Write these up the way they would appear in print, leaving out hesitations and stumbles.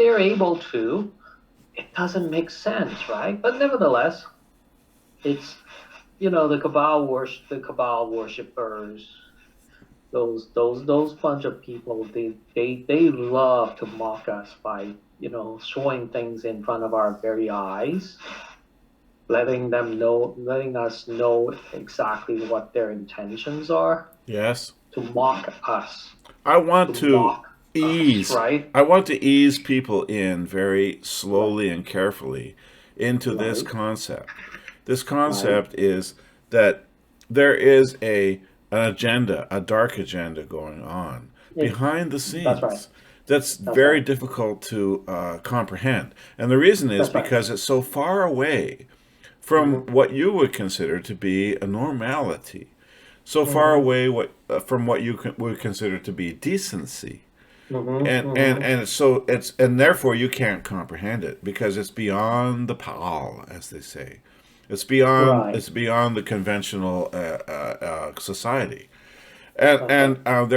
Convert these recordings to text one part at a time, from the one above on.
they're able to, it doesn't make sense, right? But nevertheless, it's the cabal worshippers, those bunch of people, they love to mock us by showing things in front of our very eyes, letting us know exactly what their intentions are, Yes. to mock us, I want to to mock us, ease right? I want to ease people in very Right, slowly and carefully into this right, concept. This right. concept is that there is an agenda, a dark agenda going on It, behind the that's right. scenes that's That's very right. difficult to comprehend. And the reason is That's right. because it's so far away from Mm-hmm. what you would consider to be a normality, so far Mm-hmm. away from what would consider to be decency, Mm-hmm. Mm-hmm. and therefore you can't comprehend it because it's beyond the pal, as they say. Right. It's beyond the conventional society, and That's right.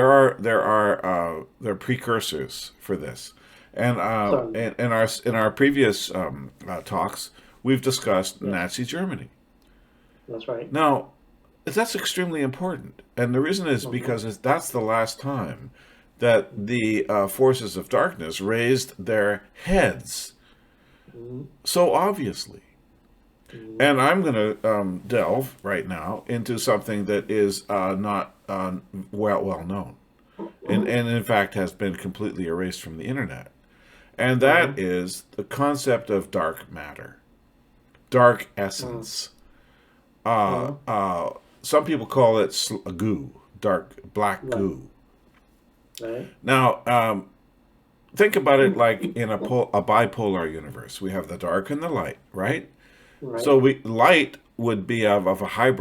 there are precursors for this, and Certainly. in our previous talks we've discussed Yes. Nazi Germany. That's right. Now that's extremely important, and the reason is Mm-hmm. because that's the last time that the forces of darkness raised their heads Mm-hmm. so obviously. Mm-hmm. And I'm going to delve right now into something that is not well known, and in fact has been completely erased from the internet, and that Mm-hmm. is the concept of dark matter, dark essence. Uh, Mm-hmm. uh, some people call it goo, dark black Right. goo. Right. Now, think about it like in a bipolar universe. We have the dark and the light, right? Right. So light would be of a high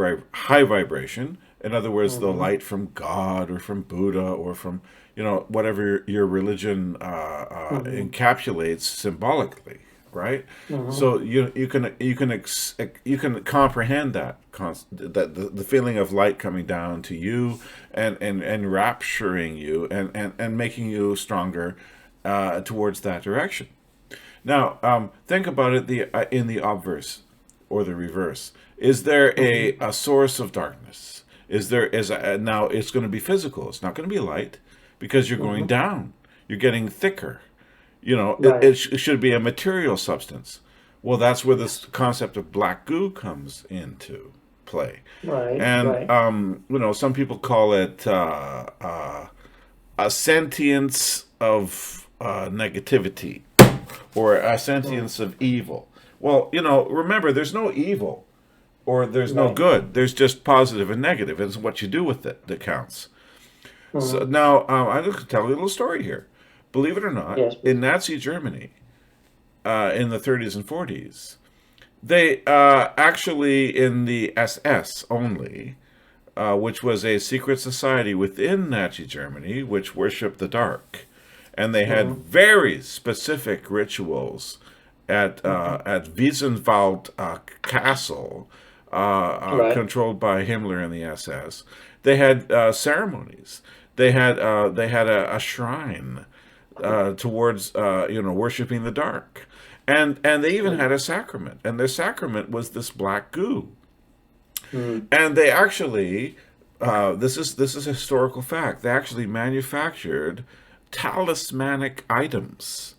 vibration. In other words, the Mm-hmm. light from God or from Buddha or from whatever your religion Mm-hmm. encapsulates symbolically, right? Mm-hmm. So you can comprehend that that the feeling of light coming down to you and rapturing you and making you stronger towards that direction. Now, think about it in the obverse or the reverse. Is there Mm-hmm. a source of darkness? Now it's going to be physical. It's not going to be light because you're going Mm-hmm. down. You're getting thicker. Right. It should be a material substance. Well, that's where this concept of black goo comes into play. Right. And Right. some people call it a sentience of negativity or a Mm. sentience of evil. Well, remember, there's no evil or there's no Right. good. There's just positive and negative. It's what you do with it that counts. So Mm-hmm. now I'm going to tell you a little story here. Believe it or not, Yes, in please. Nazi Germany in the 30s and 40s, they actually in the SS only, which was a secret society within Nazi Germany, which worshipped the dark, and they had Mm-hmm. very specific rituals Mm-hmm. at Wiesenwald Castle, Right. controlled by Himmler and the SS. They had ceremonies. They had a shrine towards worshiping the dark, and they even Right. had a sacrament, and their sacrament was this black goo. Mm. And they actually, this is a historical fact. They actually manufactured talismanic items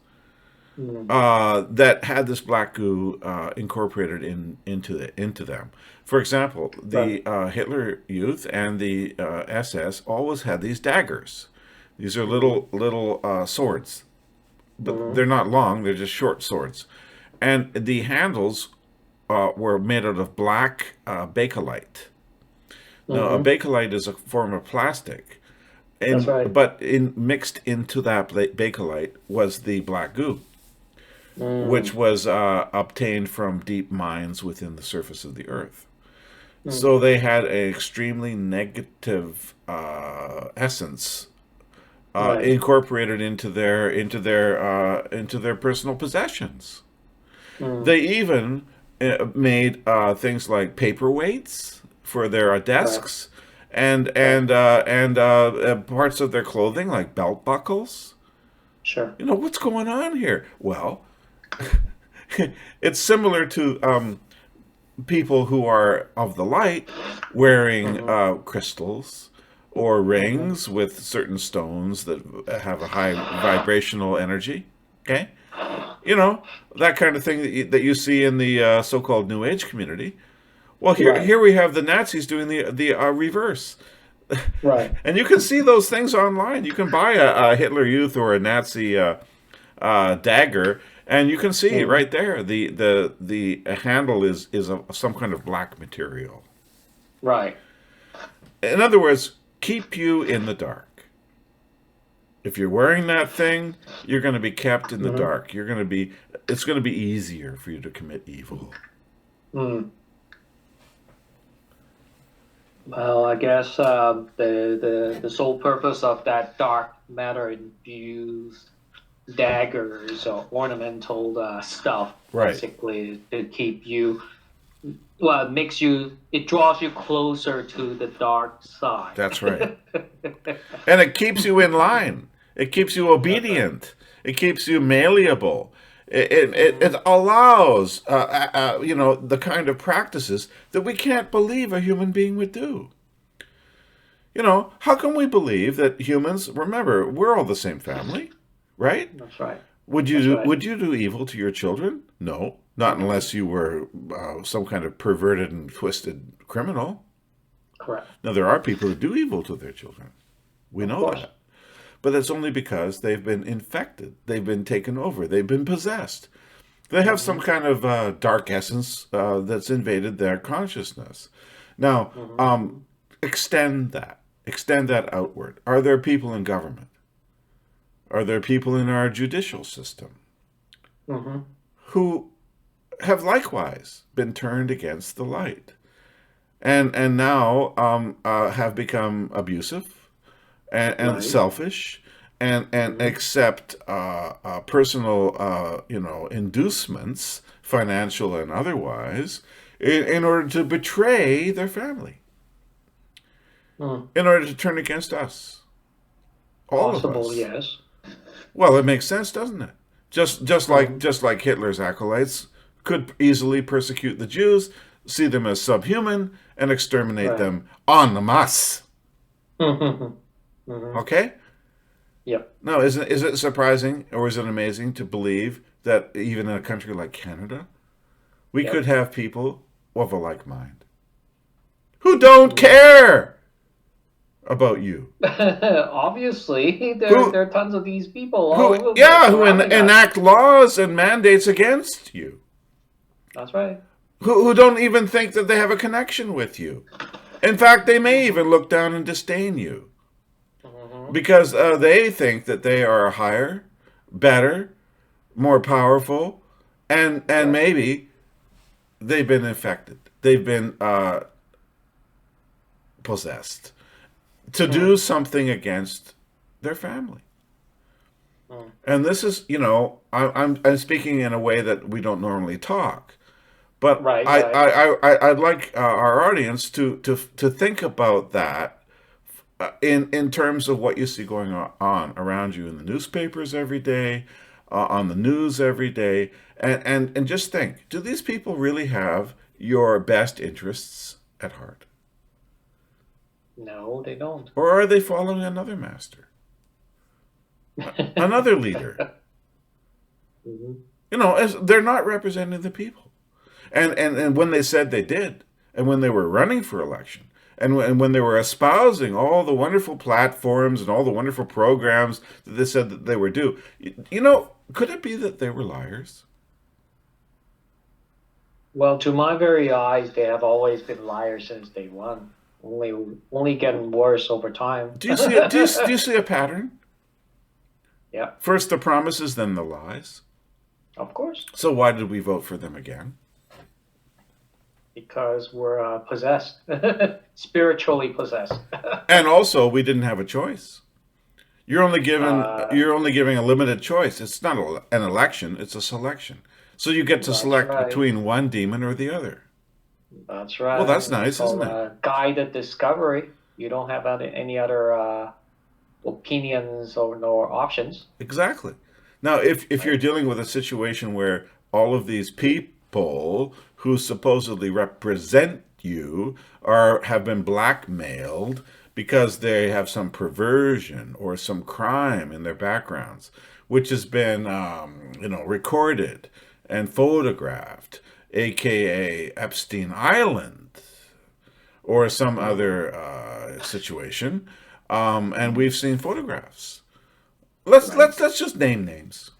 Mm. that had this black goo incorporated into them. For example, Right. the Hitler Youth and the SS always had these daggers. These are Mm. little swords, but Mm. they're not long. They're just short swords, and the handles were made out of black bakelite. Now, a Mm-hmm. bakelite is a form of plastic, That's right. but mixed into that bakelite was the black goo, which Mm. was obtained from deep mines within the surface of the earth. Mm. So they had an extremely negative essence Right. incorporated into their personal possessions. Mm. They even made things like paperweights for their Right. desks, Right. and parts of their clothing like belt buckles. Sure. What's going on here? Well, it's similar to people who are of the light wearing Mm-hmm. crystals or Mm-hmm. rings with certain stones that have a high vibrational energy. Okay, you know that kind of thing that you see in the so-called New Age community. Well, Right. here we have the Nazis doing the reverse, Right. and you can see those things online. You can buy a Hitler Youth or a Nazi dagger, and you can see Mm-hmm. right there the handle is some kind of black material. Right. In other words, keep you in the dark. If you're wearing that thing, you're going to be kept in the Mm-hmm. dark. It's going to be easier for you to commit evil. Mm. Well, I guess the sole purpose of that dark matter infused daggers or ornamental stuff Right. basically to keep you. Well, it draws you closer to the dark side. That's right. And it keeps you in line. It keeps you That's right. obedient. It keeps you malleable. It Mm-hmm. allows the kind of practices that we can't believe a human being would do. How can we believe that humans? Remember, we're all the same family, right? That's right. Would you That's do right. Would you do evil to your children? No, not Mm-hmm. unless you were some kind of perverted and twisted criminal. Correct. Now there are people who do evil to their children. We Of know course. that. But that's only because they've been infected. They've been taken over. They've been possessed. They have Mm-hmm. some kind of dark essence that's invaded their consciousness. Now, Mm-hmm. extend that. Extend that outward. Are there people in government? Are there people in our judicial system Mm-hmm. who have likewise been turned against the light and now have become abusive and Right. selfish and Mm-hmm. accept personal inducements, financial and otherwise, in order to betray their family, Mm. in order to turn against us, all of Possible, us. yes. Well, it makes sense, doesn't it? Mm-hmm. Just like Hitler's acolytes could easily persecute the Jews, see them as subhuman, and exterminate Right. them en masse. Mm-hmm. Mm-hmm. Okay? Yep. No, is it surprising or is it amazing to believe that even in a country like Canada, we could Yep. have people of a like mind who don't Mm. care about you, Obviously, there who are tons of these people all over the place yeah, who surrounding us. enact laws and mandates against you, That's right. who don't even think that they have a connection with you. In fact, they may Mm-hmm. even look down and disdain you Mm-hmm. because they think that they are higher, better, more powerful, and Right. maybe they've been infected. They've been possessed to do Mm. something against their family. Mm. And this is, I'm speaking in a way that we don't normally talk, but Right. Right. I'd like our audience to think about that in terms of what you see going on around you in the newspapers every day, on the news every day, and just think: do these people really have your best interests at heart, No, they don't. or are they following another master, another leader? Hmm. They're not representing the people. And when they said they did, and when they were running for election, and when they were espousing all the wonderful platforms and all the wonderful programs that they said that they were due, could it be that they were liars? Well, to my very eyes, they have always been liars since day one. Only getting worse over time. Do you see a pattern? Yeah, First the promises, then the lies. of course, So why did we vote for them again? because we're possessed, spiritually possessed. And also, we didn't have a choice. uh, You're only giving a limited choice. It's not an election; it's a selection. So you get to that's select right. between one demon or the other. That's Well, right. that's It's nice, isn't called it? guided discovery. You don't have any other. opinions or no options, Exactly. Now, if you're right? dealing with a situation where all of these people who supposedly represent you are have been blackmailed because they have some perversion or some crime in their backgrounds, which has been recorded and photographed, aka Epstein Island, or some Mm-hmm. other situation, and we've seen photographs. Let's Right. let's let's just name names.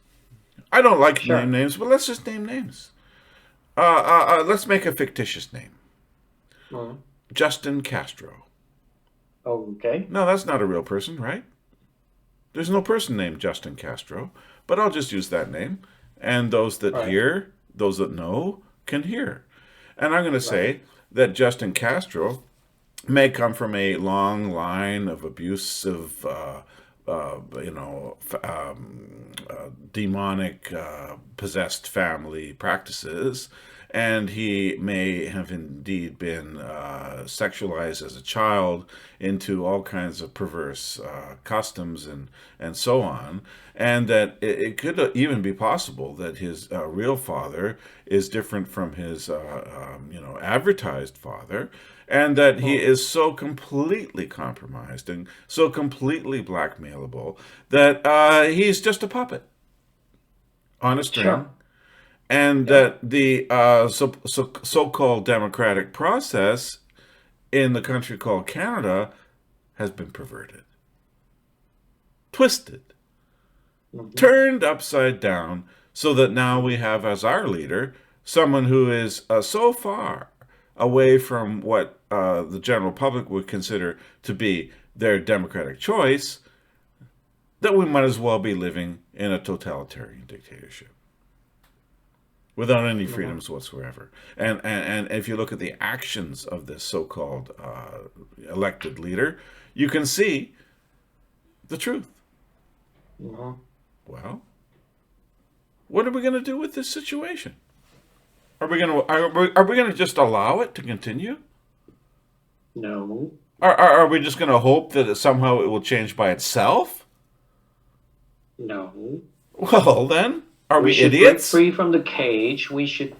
I don't like name Sure. names, but let's just name names. Let's make a fictitious name. Mm. Justin Castro. Okay. No, that's not a real person, right? There's no person named Justin Castro, but I'll just use that name. And Right. those that know, can hear. And I'm going to Right. say that Justin Castro may come from a long line of abusive, demonic, possessed family practices. And he may have indeed been sexualized as a child into all kinds of perverse customs and so on. And that it could even be possible that his real father is different from his, advertised father, and that he Mm. is so completely compromised and so completely blackmailable that he's just a puppet on a string, Sure. and Yeah. that the so-called democratic process in the country called Canada has been perverted, twisted, Mm-hmm. turned upside down, so that now we have as our leader someone who is so far away from what the general public would consider to be their democratic choice that we might as well be living in a totalitarian dictatorship without any Mm-hmm. freedoms whatsoever. And if you look at the actions of this so-called elected leader, you can see the truth. Mm-hmm. Well, what are we going to do with this situation? Are we going to just allow it to continue? No. Are we just going to hope that somehow it will change by itself? No. Well, then, are We we should break idiots? free from the cage. We should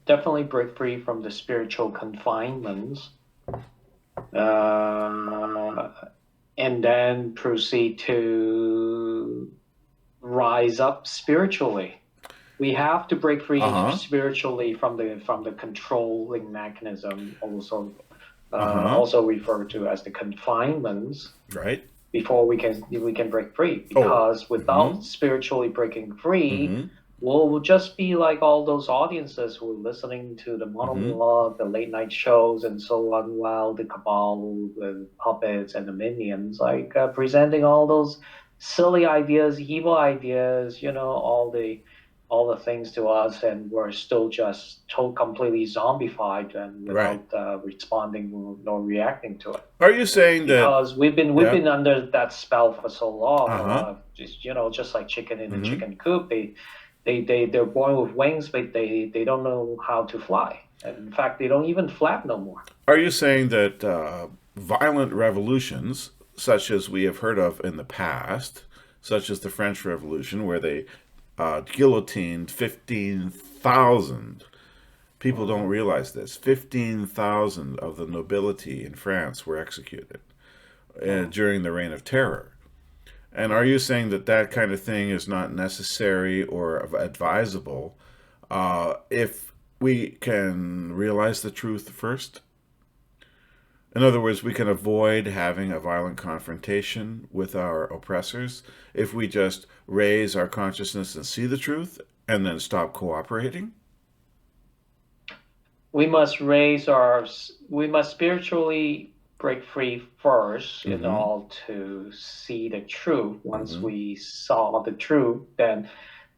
definitely break free from the spiritual confinements, uh, and then proceed to rise up spiritually. We have to break Uh free huh. spiritually from the controlling mechanism, Uh huh. also referred to as the confinements, Right. before we can break free. Oh. Because Mm hmm. without spiritually breaking free, Mm we'll just be like all those audiences who are listening to the hmm. Mm hmm. monologue, the late night shows, and so on, while the cabal, the puppets, and the minions presenting all those silly ideas, evil ideas, all the things to us, and we're still just completely zombified and Right. without responding nor reacting to it, Are you saying that? because we've Yeah. been under that spell for so long. Uh huh. Just like chicken in Mm a hmm. chicken coop. They're born with wings, but they don't know how to fly. And in fact, they don't even flap no more. Are you saying that violent revolutions, such as we have heard of in the past, such as the French Revolution, where they guillotined 15,000 people, don't Mhm. realize this, 15,000 of the nobility in France were executed Mhm. during the Reign of Terror. And are you saying that that kind of thing is not necessary or advisable if we can realize the truth first? In other words, we can avoid having a violent confrontation with our oppressors if we just raise our consciousness and see the truth and then stop cooperating. We must spiritually break free first in Mm-hmm. order to see the truth. Once Mm-hmm. we saw the truth, then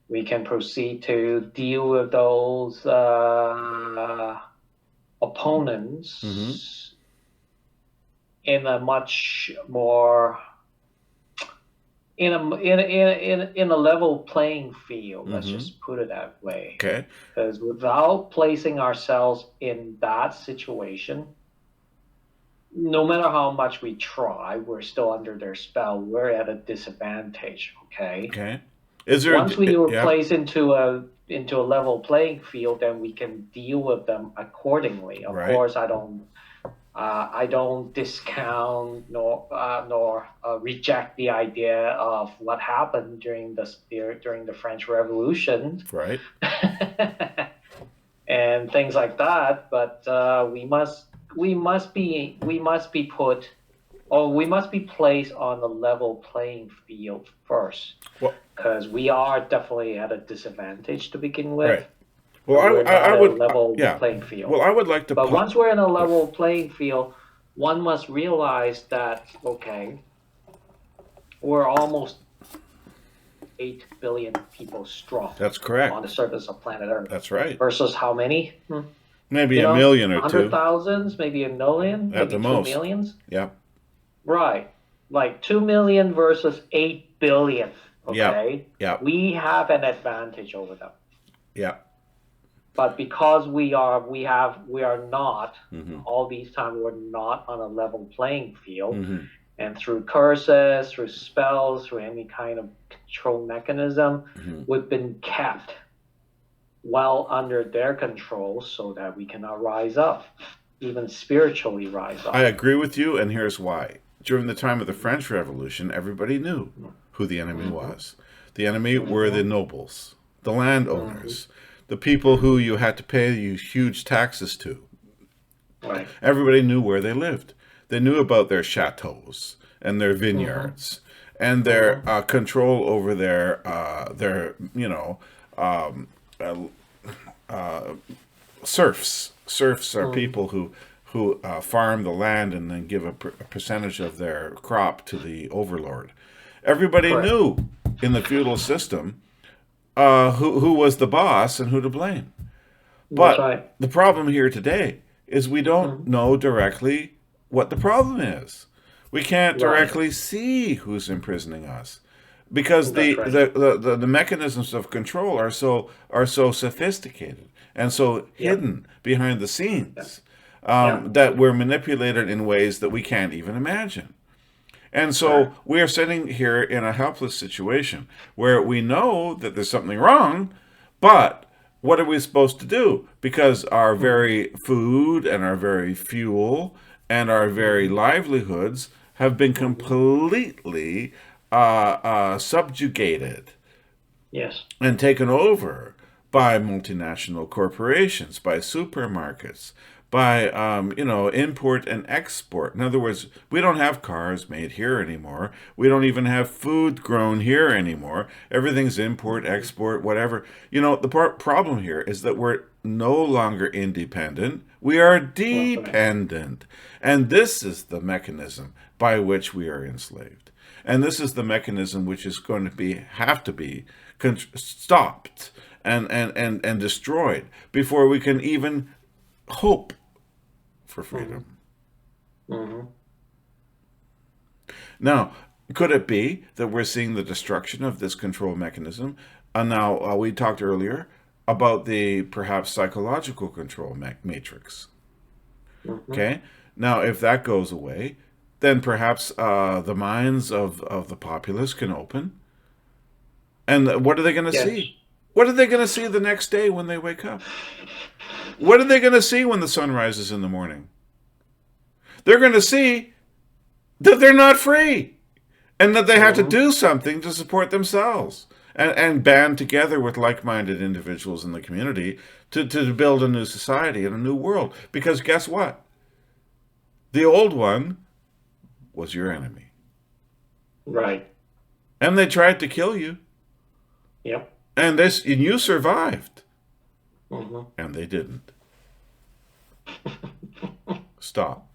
we can proceed to deal with those Mm-hmm. opponents in a much more in a level playing field. Let's Mm-hmm. just put it that way. Okay. Because without placing ourselves in that situation, no matter how much we try, we're still under their spell. We're at a disadvantage. Okay. Okay. Is there? Once we were Yeah. placed into a level playing field, then we can deal with them accordingly. Of Right. course, I don't discount nor reject the idea of what happened during the French Revolution Right. and things like that. But we must be placed on a level playing field first, Well. because we are definitely at a disadvantage to begin with. Right. Well, We're I not at a would. level Yeah. playing Well, field. I would like to. But once we're in a level playing field, one must realize that, okay, we're almost 8 billion people strong That's on the correct. surface of planet Earth. That's right. Versus how many? Maybe You a know, million or hundred two thousands, maybe a million, at maybe the two most. millions. Yeah. Right. Like 2 million versus 8 billion. Yeah. Okay. Yeah. We have an advantage over them. Yeah. But because we are not, Hmm. all these times we're not on a level playing field. Hmm. And through curses, through spells, through any kind of control mechanism, Hmm. we've been kept well under their control so that we cannot rise up, even spiritually rise I up. agree with you, and here's why. During the time of the French Revolution, everybody knew who the enemy Mm-hmm. was. The enemy were the Mm-hmm. nobles, the Mm-hmm. landowners, the people who you had to pay you huge taxes to. Right. Everybody knew where they lived. They knew about their chateaus and their Mm-hmm. vineyards and their Mm-hmm. control over their um, uh, serfs. Serfs are Mm-hmm. people who farm the land and then give a percentage of their crop to the overlord. Everybody Correct. knew in the feudal system who was the boss and who to blame. That's But right. the problem here today is we don't Mm-hmm. know directly what the problem is. We can't Right. directly see who's imprisoning us because That's right. the mechanisms of control are so sophisticated and so Yep. hidden behind the Yep. scenes Yep. that we're manipulated in ways that we can't even imagine. And so Correct. we are sitting here in a helpless situation where we know that there's something wrong, but what are we supposed to do? Because our Mm-hmm. very food and our very fuel and our very Mm-hmm. livelihoods have been Mm-hmm. completely subjugated Yes. and taken over by multinational corporations, by supermarkets, by import and export. In other words, we don't have cars made here anymore. We don't even have food grown here anymore. Everything's import, Mm-hmm. export, whatever. The problem here is that we're no longer independent. We are That's right. dependent. And this is the mechanism by which we are enslaved. And this is the mechanism which is going to have to be stopped and destroyed before we can even hope for Mm-hmm. freedom. Mm-hmm. Now, could it be that we're seeing the destruction of this control mechanism? And now we talked earlier about the perhaps psychological control matrix. Mm-hmm. Okay. Now, if that goes away, then perhaps the minds of the populace can open. And what are they going to Yes. see? What are they going to see the next day when they wake up? What are they going to see when the sun rises in the morning? They're going to see that they're not free and that they have to Mm-hmm. do something to support themselves and band together with like minded individuals in the community to build a new society and a new world. Because guess what? The old one was your enemy. Right. And they tried to kill you. Yep. And you survived. Mm-hmm. And they didn't. Stop.